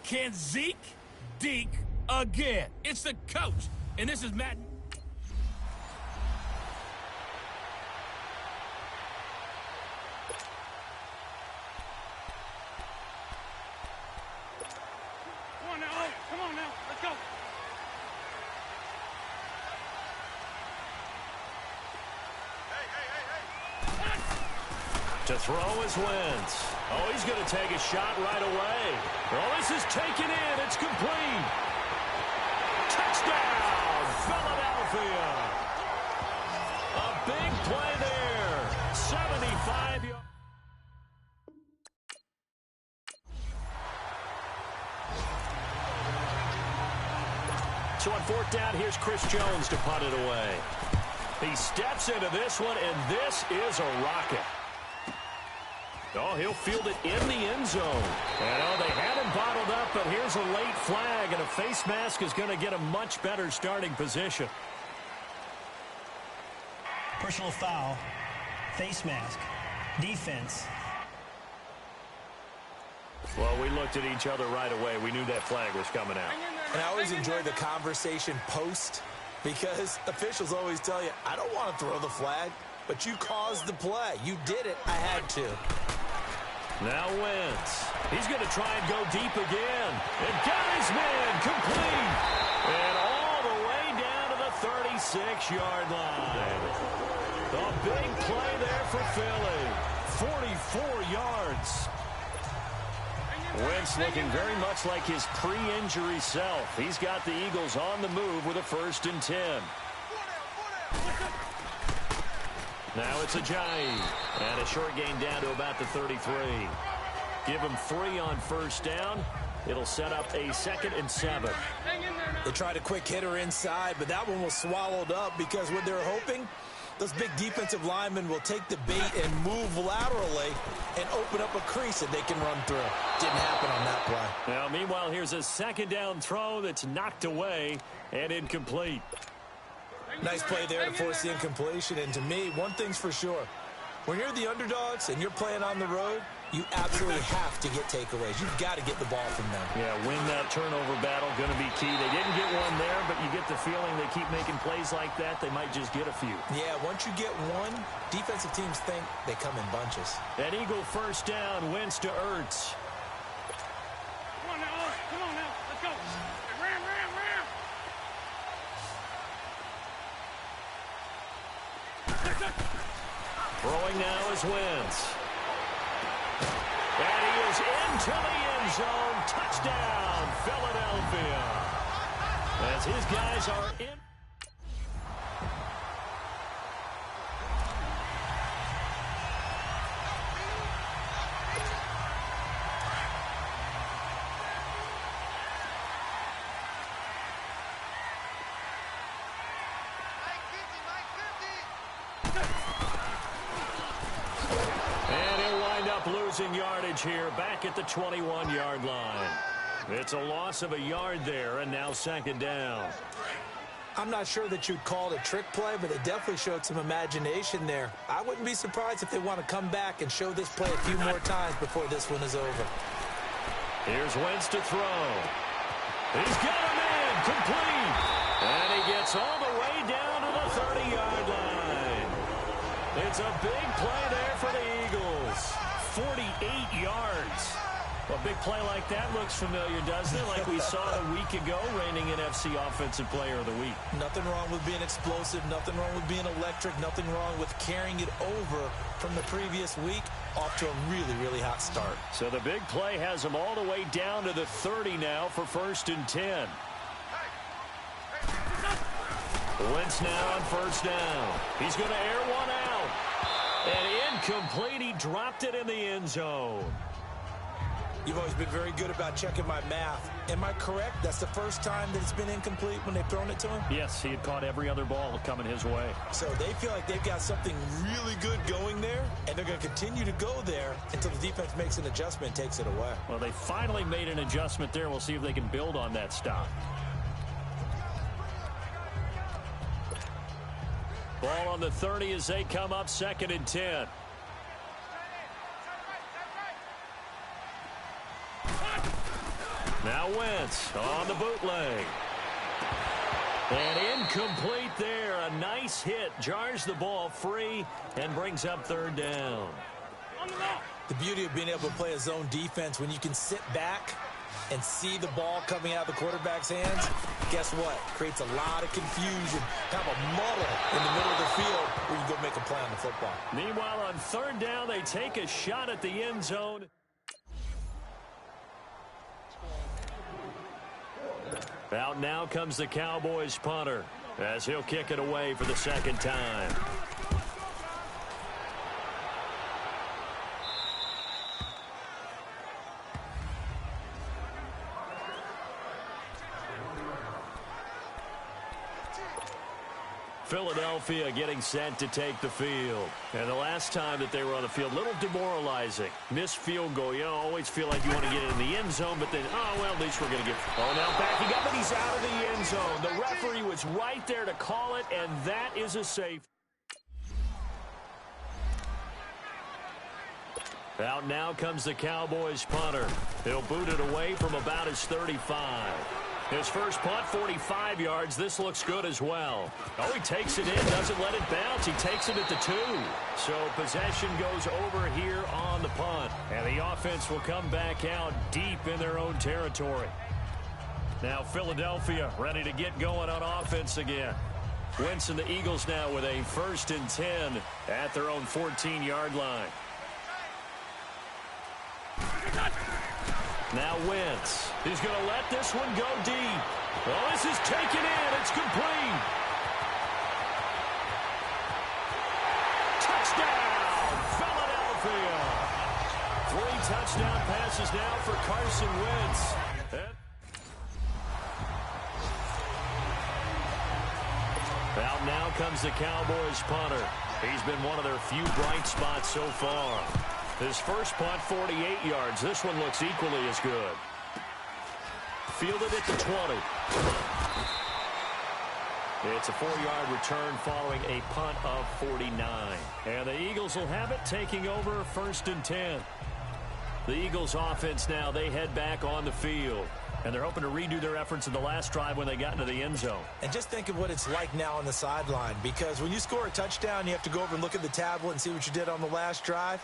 Can Zeke deke again? It's the coach, and this is Madden. Come on now, come on now, let's go. To throw is Wentz. Oh, he's going to take a shot right away. Oh, this is taken in. It's complete. Touchdown, Philadelphia. A big play there. 75 yards. So on fourth down, here's Chris Jones to punt it away. He steps into this one, and this is a rocket. Oh, he'll field it in the end zone. And, oh, they had him bottled up, but here's a late flag, and a face mask is going to get a much better starting position. Personal foul, face mask, defense. Well, we looked at each other right away. We knew that flag was coming out. And I always enjoy the conversation post because officials always tell you, I don't want to throw the flag, but you caused the play. You did it. I had to. Now Wentz. He's going to try and go deep again. And got his man complete. And all the way down to the 36-yard line. The big play there for Philly. 44 yards. Wentz looking very much like his pre-injury self. He's got the Eagles on the move with a 1st and 10. Now it's Ajayi. And a short gain down to about the 33. Give him 3 on 1st down. It'll set up a 2nd and 7. They tried a quick hitter inside, but that one was swallowed up because what they're hoping, those big defensive linemen will take the bait and move laterally and open up a crease that they can run through. Didn't happen on that play. Now, meanwhile, here's a 2nd down throw that's knocked away and incomplete. Nice play there to force the incompletion. And to me, one thing's for sure. When you're the underdogs and you're playing on the road, you absolutely have to get takeaways. You've got to get the ball from them. Yeah, win that turnover battle, going to be key. They didn't get one there, but you get the feeling they keep making plays like that, they might just get a few. Yeah, once you get one, defensive teams think they come in bunches. That Eagle 1st down, Wentz to Ertz. Come on now, let's go. Ram. Throwing now is Wentz. And he is into the end zone. Touchdown, Philadelphia. As his guys are in. Losing yardage here back at the 21-yard line. It's a loss of a yard there, and now 2nd down. I'm not sure that you'd call it a trick play, but they definitely showed some imagination there. I wouldn't be surprised if they want to come back and show this play a few more times before this one is over. Here's Wentz to throw. He's got him in, complete. And he gets all the way down to the 30-yard line. It's a big play there for the Eagles. 48 yards. A big play like that looks familiar, doesn't it? Like we saw a week ago, reigning NFC Offensive Player of the Week. Nothing wrong with being explosive. Nothing wrong with being electric. Nothing wrong with carrying it over from the previous week. Off to a really, really hot start. So the big play has him all the way down to the 30 now for 1st and 10. Wentz now on 1st down. He's going to air one out. And incomplete. He dropped it in the end zone. You've always been very good about checking my math. Am I correct? That's the first time that it's been incomplete when they've thrown it to him? Yes, he had caught every other ball coming his way. So they feel like they've got something really good going there, and they're going to continue to go there until the defense makes an adjustment and takes it away. Well, they finally made an adjustment there. We'll see if they can build on that stop. Ball on the 30 as they come up 2nd and 10. Now Wentz on the bootleg. And incomplete there. A nice hit. Jars the ball free and brings up 3rd down. The beauty of being able to play a zone defense when you can sit back and see the ball coming out of the quarterback's hands, guess what? Creates a lot of confusion. Kind of a muddle in the middle of the field where you can go make a play on the football. Meanwhile, on 3rd down, they take a shot at the end zone. Out now comes the Cowboys punter as he'll kick it away for the 2nd time. Philadelphia getting set to take the field. And the last time that they were on the field, a little demoralizing. Missed field goal. You always feel like you want to get in the end zone, but then, oh, well, at least we're going to get... Oh, now backing up, and he's out of the end zone. The referee was right there to call it, and that is a safe. Out now comes the Cowboys punter. He'll boot it away from about his 35. His first punt, 45 yards. This looks good as well. Oh, he takes it in, doesn't let it bounce. He takes it at the 2. So possession goes over here on the punt. And the offense will come back out deep in their own territory. Now Philadelphia ready to get going on offense again. Wentz and the Eagles now with a 1st and 10 at their own 14-yard line. Now Wentz. He's going to let this one go deep. Well, this is taken in. It's complete. Touchdown, Philadelphia. 3 touchdown passes now for Carson Wentz. Out now comes the Cowboys punter. He's been one of their few bright spots so far. His first punt, 48 yards. This one looks equally as good. Fielded at the 20. It's a 4-yard return following a punt of 49. And the Eagles will have it, taking over 1st and 10. The Eagles offense now, they head back on the field. And they're hoping to redo their efforts in the last drive when they got into the end zone. And just think of what it's like now on the sideline. Because when you score a touchdown, you have to go over and look at the tablet and see what you did on the last drive.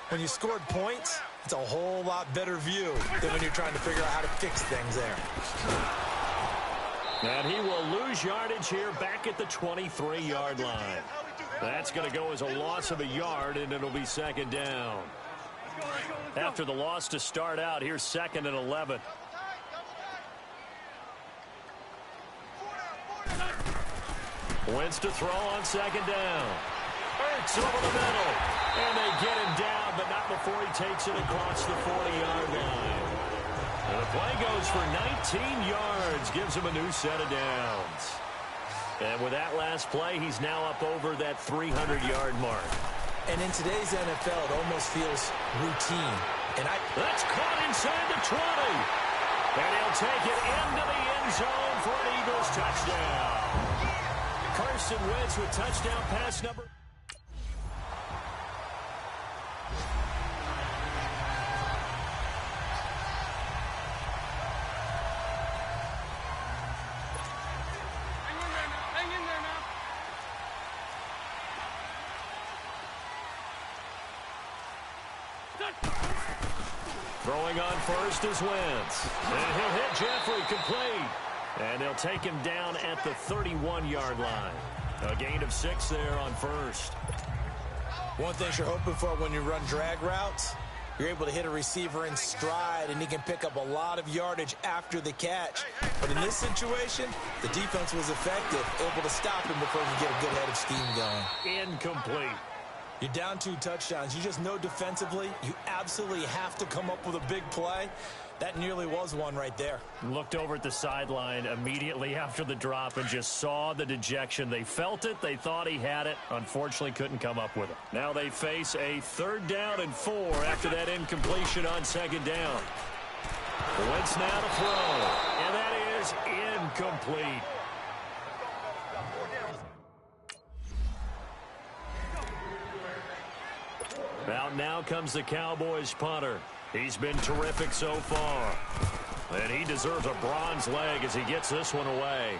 When you scored points, it's a whole lot better view than when you're trying to figure out how to fix things there. And he will lose yardage here back at the 23-yard line. That's going to go as a loss of a yard, and it'll be 2nd down. After the loss to start out, here's 2nd and 11. Wentz to throw on 2nd down. Ertz over the middle. And they get him down, but not before he takes it across the 40-yard line. And the play goes for 19 yards, gives him a new set of downs. And with that last play, he's now up over that 300-yard mark. And in today's NFL, it almost feels routine. And that's caught inside the 20. And he'll take it into the end zone for an Eagles touchdown. Carson Wentz with touchdown pass number. Throwing on first is Wentz. And he'll hit Jeffrey complete. And they'll take him down at the 31-yard line. A gain of 6 there on first. One thing you're hoping for when you run drag routes, you're able to hit a receiver in stride, and he can pick up a lot of yardage after the catch. But in this situation, the defense was effective, able to stop him before he could get a good head of steam going. Incomplete. You're down 2 touchdowns. You just know defensively you absolutely have to come up with a big play. That nearly was one right there. Looked over at the sideline immediately after the drop and just saw the dejection. They felt it. They thought he had it. Unfortunately, couldn't come up with it. Now they face a 3rd down and 4 after that incompletion on 2nd down. Wentz now to throw. And that is incomplete. Out now comes the Cowboys punter. He's been terrific so far. And he deserves a bronze leg as he gets this one away.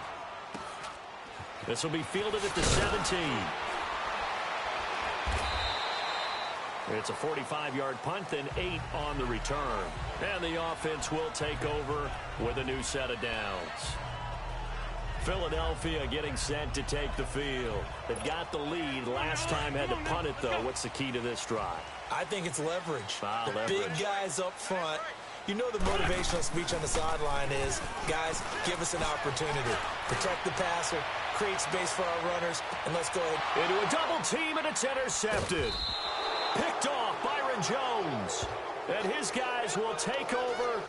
This will be fielded at the 17. It's a 45-yard punt, then 8 on the return. And the offense will take over with a new set of downs. Philadelphia getting set to take the field. They've got the lead. Last time had to punt it, though. What's the key to this drive? I think it's leverage. Leverage. Big guys up front. You know the motivational speech on the sideline is, guys, give us an opportunity. Protect the passer, create space for our runners, and let's go ahead. Into a double team, and it's intercepted. Picked off Byron Jones. And his guys will take over.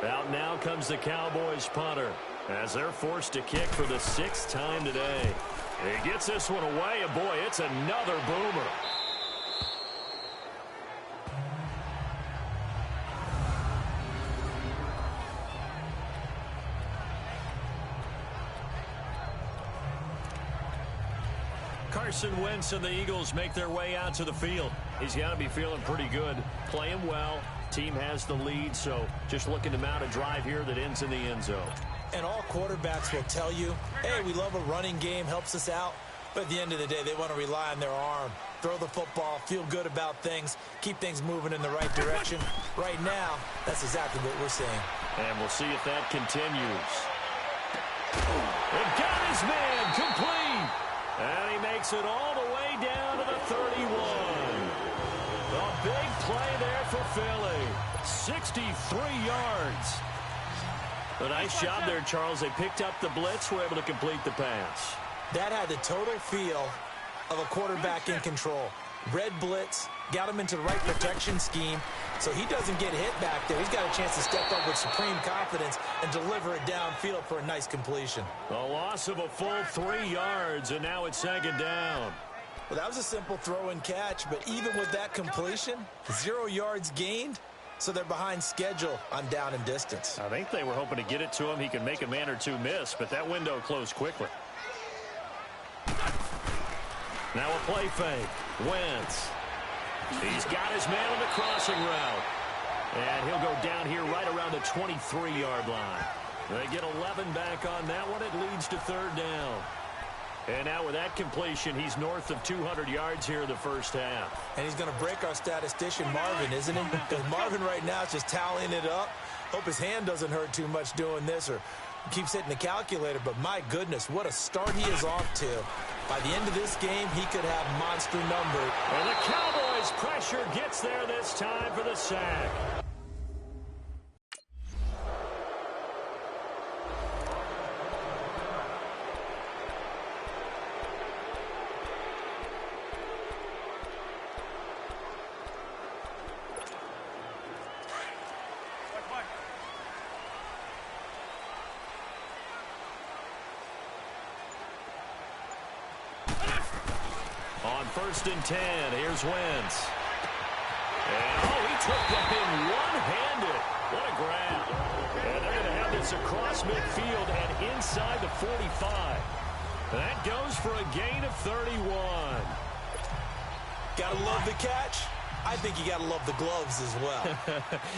Out now comes the Cowboys punter as they're forced to kick for the 6th time today. He gets this one away, and boy, it's another boomer. Carson Wentz and the Eagles make their way out to the field. He's got to be feeling pretty good, playing well. Team has the lead, so just looking to mount a drive here that ends in the end zone. And all quarterbacks will tell you, hey, we love a running game, helps us out. But at the end of the day, they want to rely on their arm. Throw the football, feel good about things, keep things moving in the right direction. Right now, that's exactly what we're seeing. And we'll see if that continues. And got his man complete. And he makes it all the way down to the 31. A big play there for Philly. 63 yards. A nice job there, Charles. They picked up the blitz, were able to complete the pass. That had the total feel of a quarterback in control. Red blitz, got him into the right protection scheme, so he doesn't get hit back there. He's got a chance to step up with supreme confidence and deliver it downfield for a nice completion. A loss of a full 3 yards, and now it's 2nd down. Well, that was a simple throw and catch, but even with that completion, 0 yards gained, so they're behind schedule on down and distance. I think they were hoping to get it to him. He could make a man or two miss, but that window closed quickly. Now a play fake. Wentz. He's got his man on the crossing route. And he'll go down here right around the 23-yard line. They get 11 back on that one. It leads to 3rd down. And now with that completion, he's north of 200 yards here in the first half. And he's going to break our statistician, Marvin, isn't he? Because Marvin right now is just tallying it up. Hope his hand doesn't hurt too much doing this or keeps hitting the calculator. But my goodness, what a start he is off to. By the end of this game, he could have monster numbers. And the Cowboys' pressure gets there this time for the sack. On 1st and 10, here's Wentz. And, oh, he took that in one-handed. What a grab. And they're going to have this across midfield and inside the 45. That goes for a gain of 31. Gotta love the catch. I think you gotta love the gloves as well.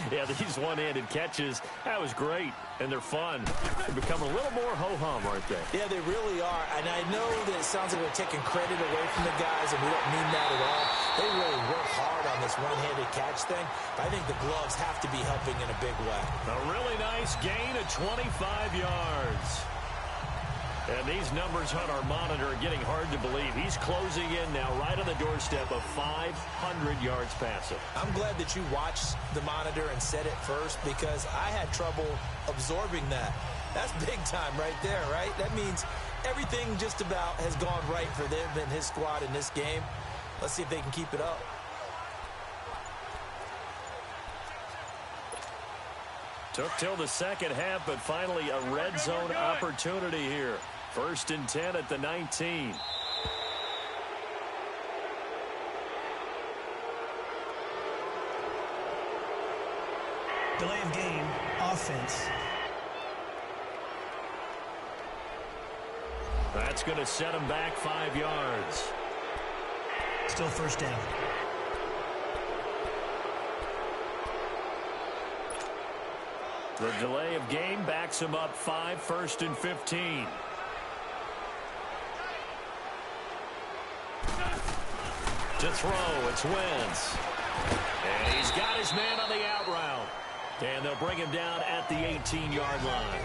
Yeah, these one-handed catches, that was great, and they're fun. They become a little more ho-hum, aren't they? Yeah, they really are. And I know that it sounds like we're taking credit away from the guys, and we don't mean that at all. They really work hard on this one-handed catch thing. But I think the gloves have to be helping in a big way. A really nice gain of 25 yards. And these numbers on our monitor are getting hard to believe. He's closing in now right on the doorstep of 500 yards passing. I'm glad that you watched the monitor and said it first because I had trouble absorbing that. That's big time right there, right? That means everything just about has gone right for them and his squad in this game. Let's see if they can keep it up. Took till the second half, but finally a red zone opportunity here. 1st and 10 at the 19. Delay of game, offense. That's going to set him back 5 yards. Still first down. The delay of game backs him up 5, 1st and 15. To throw, it's Wentz. And he's got his man on the out route. And they'll bring him down at the 18-yard line.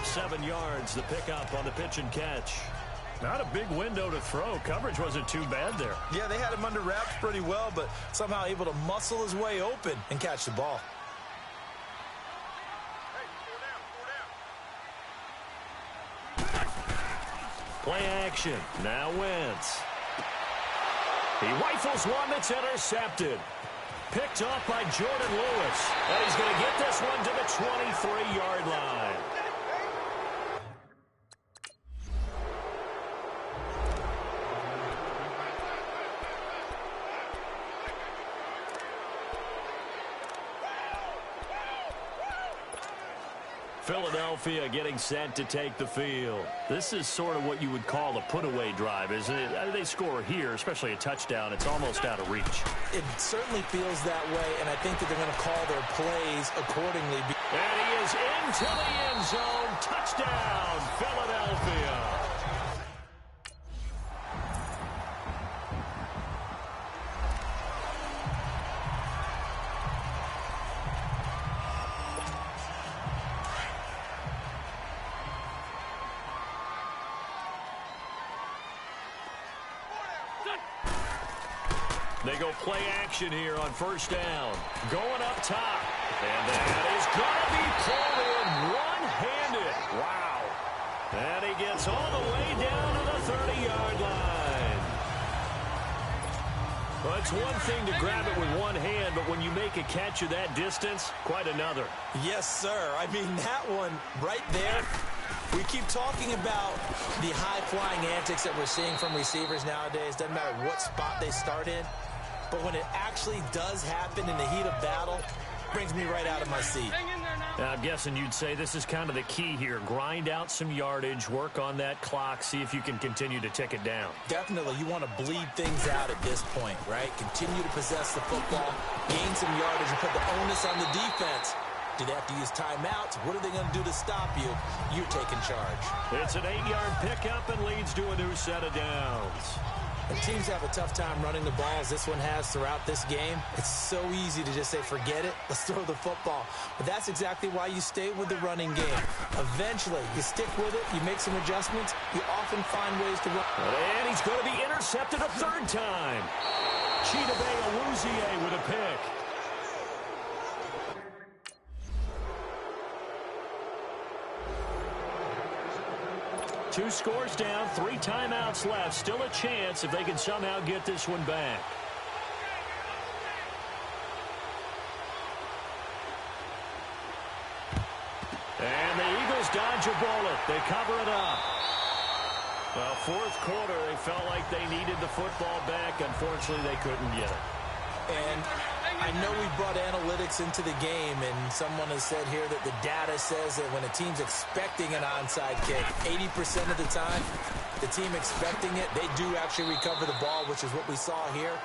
7 yards, the pickup on the pitch and catch. Not a big window to throw. Coverage wasn't too bad there. Yeah, they had him under wraps pretty well, but somehow able to muscle his way open and catch the ball. Play action. Now Wentz. He rifles one that's intercepted. Picked off by Jordan Lewis. And he's going to get this one to the 23-yard line. Philadelphia getting set to take the field. This is sort of what you would call a put-away drive, isn't it? They score here, especially a touchdown. It's almost out of reach. It certainly feels that way, and I think that they're going to call their plays accordingly. And he is into the end zone. Touchdown, Philadelphia. They go play action here on 1st down. Going up top. And that is going to be pulled in one-handed. Wow. And he gets all the way down to the 30-yard line. Well, it's one thing to grab it with one hand, but when you make a catch of that distance, quite another. Yes, sir. I mean, that one right there. We keep talking about the high-flying antics that we're seeing from receivers nowadays. Doesn't matter what spot they start in. But when it actually does happen in the heat of battle, it brings me right out of my seat. I'm guessing you'd say this is kind of the key here. Grind out some yardage, work on that clock, see if you can continue to tick it down. Definitely. You want to bleed things out at this point, right? Continue to possess the football, gain some yardage, and put the onus on the defense. Do they have to use timeouts? What are they going to do to stop you? You're taking charge. It's an 8-yard pickup and leads to a new set of downs. And teams have a tough time running the ball as this one has throughout this game. It's so easy to just say, forget it, let's throw the football. But that's exactly why you stay with the running game. Eventually, you stick with it, you make some adjustments, you often find ways to run. And he's going to be intercepted a 3rd time. Chidobe Awuzie with a pick. Two scores down, 3 timeouts left. Still a chance if they can somehow get this one back. And the Eagles dodge a bullet. They cover it up. Well, 4th quarter, they felt like they needed the football back. Unfortunately, they couldn't get it. And I know we brought analytics into the game, and someone has said here that the data says that when a team's expecting an onside kick, 80% of the time, the team expecting it, they do actually recover the ball, which is what we saw here.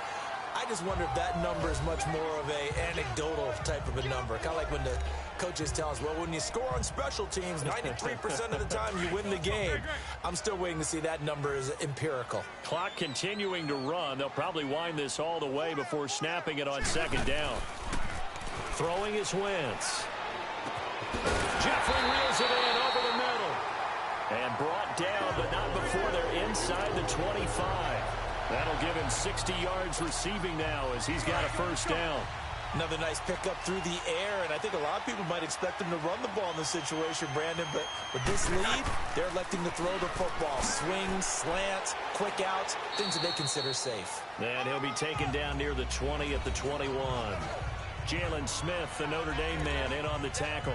I just wonder if that number is much more of a anecdotal type of a number. Kind of like when the coaches tell us, well, when you score on special teams, 93% of the time you win the game. I'm still waiting to see that number is empirical. Clock continuing to run. They'll probably wind this all the way before snapping it on second down. Throwing is Wentz. Jeffrey reels it in over the middle. And brought down, but not before they're inside the 25. That'll give him 60 yards receiving now as he's got a first down. Another nice pickup through the air, and I think a lot of people might expect him to run the ball in this situation, Brandon, but with this lead, they're electing to throw the football. Swings, slants, quick outs, things that they consider safe. And he'll be taken down near the 20 at the 21. Jalen Smith, the Notre Dame man, in on the tackle.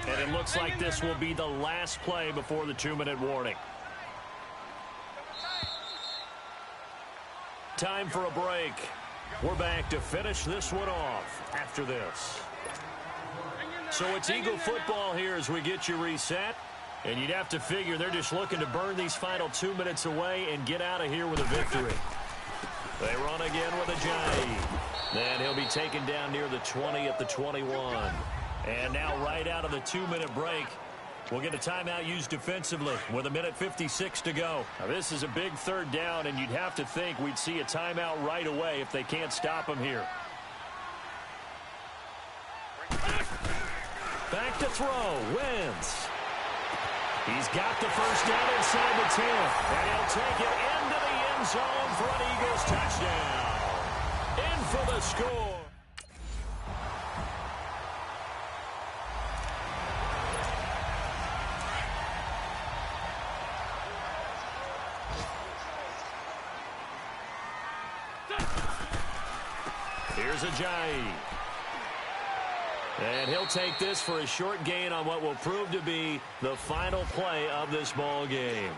And it looks like this will be the last play before the 2-minute warning. Time for a break. We're back to finish this one off after this. So it's Eagle football here as we get you reset. And you'd have to figure they're just looking to burn these final 2 minutes away and get out of here with a victory. They run again with Ajayi. Then he'll be taken down near the 20 at the 21. And now right out of the 2-minute break, we'll get a timeout used defensively with 1:56 to go. Now, this is a big third down, and you'd have to think we'd see a timeout right away if they can't stop him here. Back to throw. Wentz. He's got the first down inside the 10. And he'll take it into the end zone for an Eagles touchdown. In for the score. Here's Ajayi. And he'll take this for a short gain on what will prove to be the final play of this ball game.